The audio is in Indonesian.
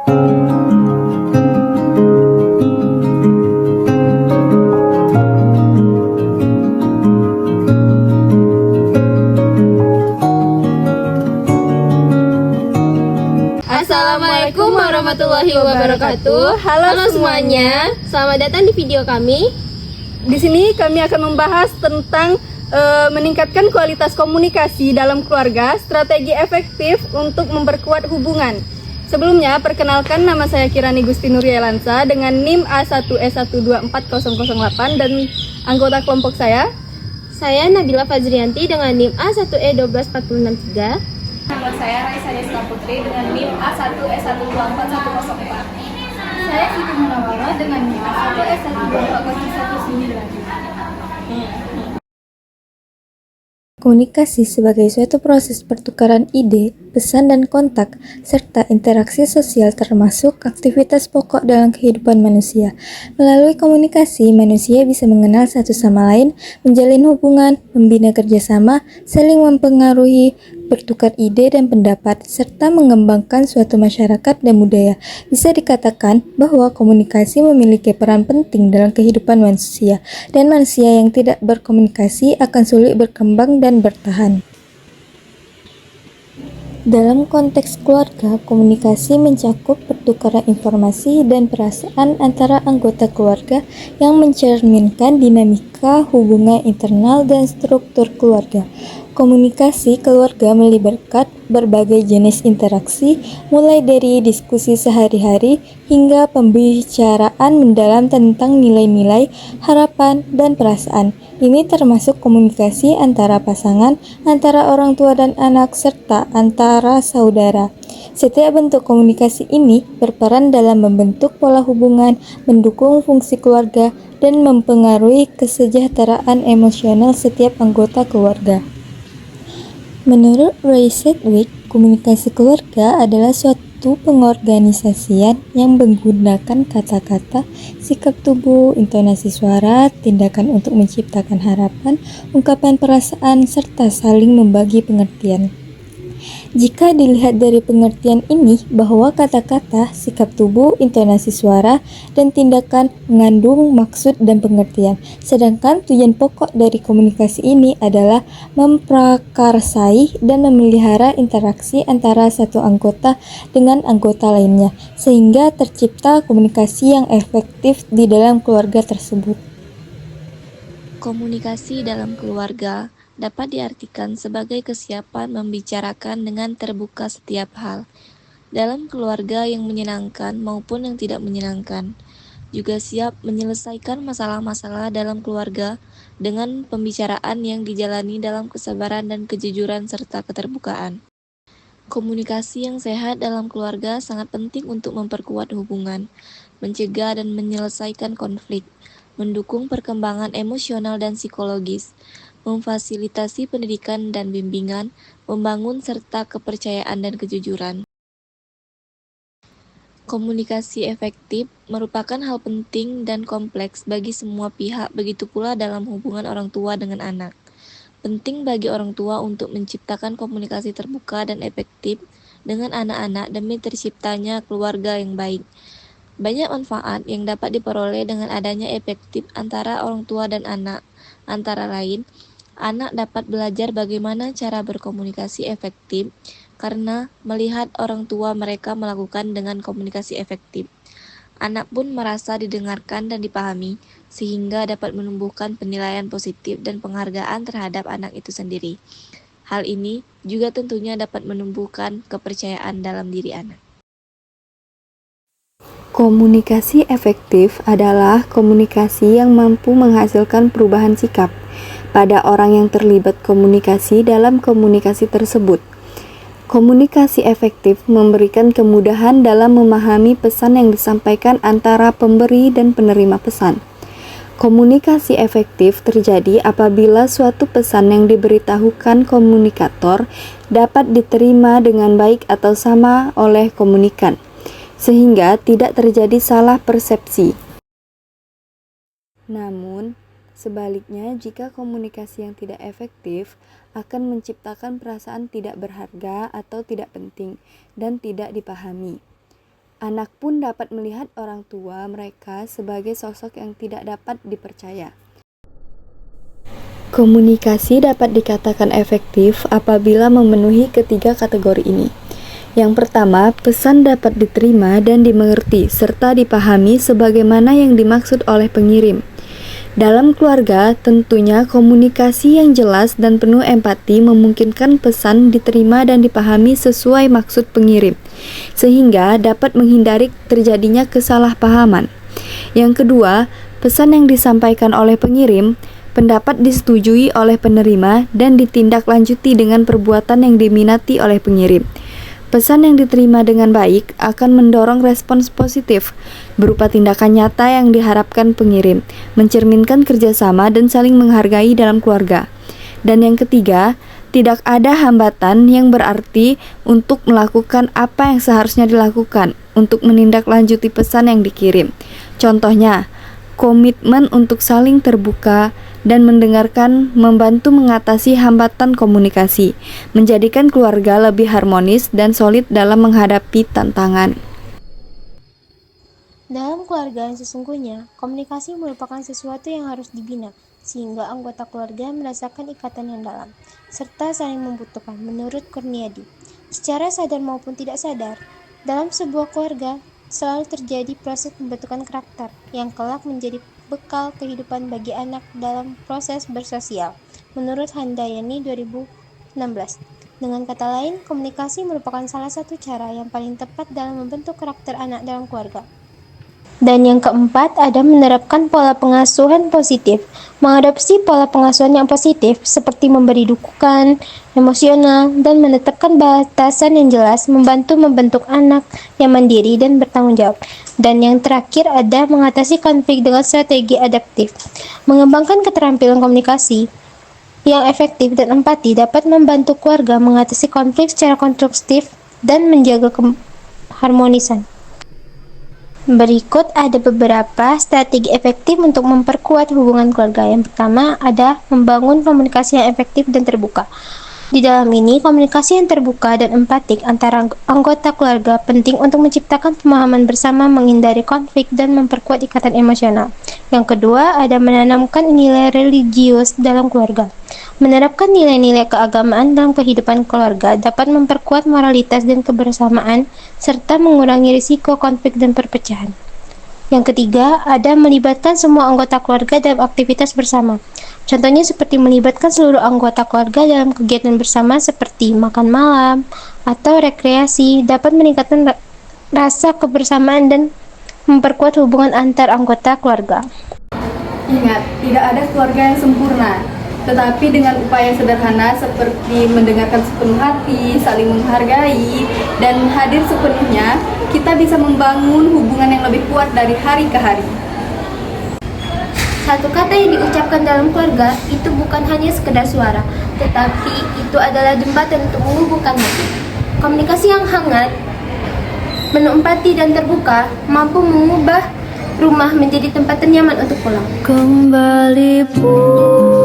Assalamualaikum warahmatullahi wabarakatuh. Halo semuanya, selamat datang di video kami. Di sini kami akan membahas tentang meningkatkan kualitas komunikasi dalam keluarga, strategi efektif untuk memperkuat hubungan. Sebelumnya, perkenalkan, nama saya Kirani Gusti Nurielansa dengan NIM A1E1240008 dan anggota kelompok saya Nabila Fajrianti dengan NIM A1E12463. Nama saya Raisa Deska Putri dengan NIM A1E124104. Saya Siti Munawara dengan NIM A1E1240119. Komunikasi sebagai suatu proses pertukaran ide, pesan dan kontak, serta interaksi sosial termasuk aktivitas pokok dalam kehidupan manusia. Melalui komunikasi, manusia bisa mengenal satu sama lain, menjalin hubungan, membina kerjasama, saling mempengaruhi, bertukar ide dan pendapat, serta mengembangkan suatu masyarakat dan budaya. Bisa dikatakan bahwa komunikasi memiliki peran penting dalam kehidupan manusia, dan manusia yang tidak berkomunikasi akan sulit berkembang dan bertahan. Dalam konteks keluarga, komunikasi mencakup pertukaran informasi dan perasaan antara anggota keluarga yang mencerminkan dinamika hubungan internal dan struktur keluarga. Komunikasi keluarga melibatkan berbagai jenis interaksi, mulai dari diskusi sehari-hari hingga pembicaraan mendalam tentang nilai-nilai, harapan, dan perasaan. Ini termasuk komunikasi antara pasangan, antara orang tua dan anak, serta antara saudara. Setiap bentuk komunikasi ini berperan dalam membentuk pola hubungan, mendukung fungsi keluarga, dan mempengaruhi kesejahteraan emosional setiap anggota keluarga. Menurut Ray Sedgwick, komunikasi keluarga adalah suatu pengorganisasian yang menggunakan kata-kata, sikap tubuh, intonasi suara, tindakan untuk menciptakan harapan, ungkapan perasaan, serta saling membagi pengertian. Jika dilihat dari pengertian ini bahwa kata-kata, sikap tubuh, intonasi suara, dan tindakan mengandung maksud dan pengertian. Sedangkan tujuan pokok dari komunikasi ini adalah memprakarsai dan memelihara interaksi antara satu anggota dengan anggota lainnya, sehingga tercipta komunikasi yang efektif di dalam keluarga tersebut. Komunikasi dalam keluarga dapat diartikan sebagai kesiapan membicarakan dengan terbuka setiap hal, dalam keluarga yang menyenangkan maupun yang tidak menyenangkan. Juga siap menyelesaikan masalah-masalah dalam keluarga dengan pembicaraan yang dijalani dalam kesabaran dan kejujuran serta keterbukaan. Komunikasi yang sehat dalam keluarga sangat penting untuk memperkuat hubungan, mencegah dan menyelesaikan konflik, mendukung perkembangan emosional dan psikologis, memfasilitasi pendidikan dan bimbingan, membangun serta kepercayaan dan kejujuran. Komunikasi efektif merupakan hal penting dan kompleks bagi semua pihak, begitu pula dalam hubungan orang tua dengan anak. Penting bagi orang tua untuk menciptakan komunikasi terbuka dan efektif dengan anak-anak demi terciptanya keluarga yang baik. Banyak manfaat yang dapat diperoleh dengan adanya efektif antara orang tua dan anak. Antara lain, anak dapat belajar bagaimana cara berkomunikasi efektif karena melihat orang tua mereka melakukan dengan komunikasi efektif. Anak pun merasa didengarkan dan dipahami, sehingga dapat menumbuhkan penilaian positif dan penghargaan terhadap anak itu sendiri. Hal ini juga tentunya dapat menumbuhkan kepercayaan dalam diri anak. Komunikasi efektif adalah komunikasi yang mampu menghasilkan perubahan sikap pada orang yang terlibat komunikasi dalam komunikasi tersebut. Komunikasi efektif memberikan kemudahan dalam memahami pesan yang disampaikan antara pemberi dan penerima pesan. Komunikasi efektif terjadi apabila suatu pesan yang diberitahukan komunikator dapat diterima dengan baik atau sama oleh komunikan, sehingga tidak terjadi salah persepsi. Namun, sebaliknya, jika komunikasi yang tidak efektif akan menciptakan perasaan tidak berharga atau tidak penting dan tidak dipahami. Anak pun dapat melihat orang tua mereka sebagai sosok yang tidak dapat dipercaya. Komunikasi dapat dikatakan efektif apabila memenuhi ketiga kategori ini. Yang pertama, pesan dapat diterima dan dimengerti serta dipahami sebagaimana yang dimaksud oleh pengirim. Dalam keluarga, tentunya komunikasi yang jelas dan penuh empati memungkinkan pesan diterima dan dipahami sesuai maksud pengirim, sehingga dapat menghindari terjadinya kesalahpahaman. Yang kedua, pesan yang disampaikan oleh pengirim pendapat disetujui oleh penerima dan ditindaklanjuti dengan perbuatan yang diminati oleh pengirim. Pesan yang diterima dengan baik akan mendorong respons positif berupa tindakan nyata yang diharapkan pengirim, mencerminkan kerjasama dan saling menghargai dalam keluarga. Dan yang ketiga, tidak ada hambatan yang berarti untuk melakukan apa yang seharusnya dilakukan untuk menindaklanjuti pesan yang dikirim. Contohnya, komitmen untuk saling terbuka dan mendengarkan membantu mengatasi hambatan komunikasi, menjadikan keluarga lebih harmonis dan solid dalam menghadapi tantangan. Dalam keluarga yang sesungguhnya, komunikasi merupakan sesuatu yang harus dibina, sehingga anggota keluarga merasakan ikatan yang dalam, serta saling membutuhkan, menurut Kurniadi. Secara sadar maupun tidak sadar, dalam sebuah keluarga selalu terjadi proses pembentukan karakter yang kelak menjadi bekal kehidupan bagi anak dalam proses bersosial, menurut Handayani 2016. Dengan kata lain, komunikasi merupakan salah satu cara yang paling tepat dalam membentuk karakter anak dalam keluarga. Dan yang keempat, ada menerapkan pola pengasuhan positif. Mengadopsi pola pengasuhan yang positif seperti memberi dukungan emosional dan menetapkan batasan yang jelas membantu membentuk anak yang mandiri dan bertanggung jawab. Dan yang terakhir ada mengatasi konflik dengan strategi adaptif. Mengembangkan keterampilan komunikasi yang efektif dan empati dapat membantu keluarga mengatasi konflik secara konstruktif dan menjaga keharmonisan. Berikut ada beberapa strategi efektif untuk memperkuat hubungan keluarga. Yang pertama ada membangun komunikasi yang efektif dan terbuka. Di dalam ini, komunikasi yang terbuka dan empatik antara anggota keluarga penting untuk menciptakan pemahaman bersama, menghindari konflik, dan memperkuat ikatan emosional. Yang kedua, ada menanamkan nilai religius dalam keluarga. Menerapkan nilai-nilai keagamaan dalam kehidupan keluarga dapat memperkuat moralitas dan kebersamaan, serta mengurangi risiko konflik dan perpecahan. Yang ketiga, ada melibatkan semua anggota keluarga dalam aktivitas bersama. Contohnya seperti melibatkan seluruh anggota keluarga dalam kegiatan bersama seperti makan malam atau rekreasi dapat meningkatkan rasa kebersamaan dan memperkuat hubungan antar anggota keluarga. Ingat, tidak ada keluarga yang sempurna, tetapi dengan upaya sederhana seperti mendengarkan sepenuh hati, saling menghargai, dan hadir sepenuhnya, kita bisa membangun hubungan yang lebih kuat dari hari ke hari. Satu kata yang diucapkan dalam keluarga itu bukan hanya sekedar suara, tetapi itu adalah jembatan untuk menghubungkan hati. Komunikasi yang hangat, penuh empati dan terbuka mampu mengubah rumah menjadi tempat ternyaman untuk pulang. Kembali pulang.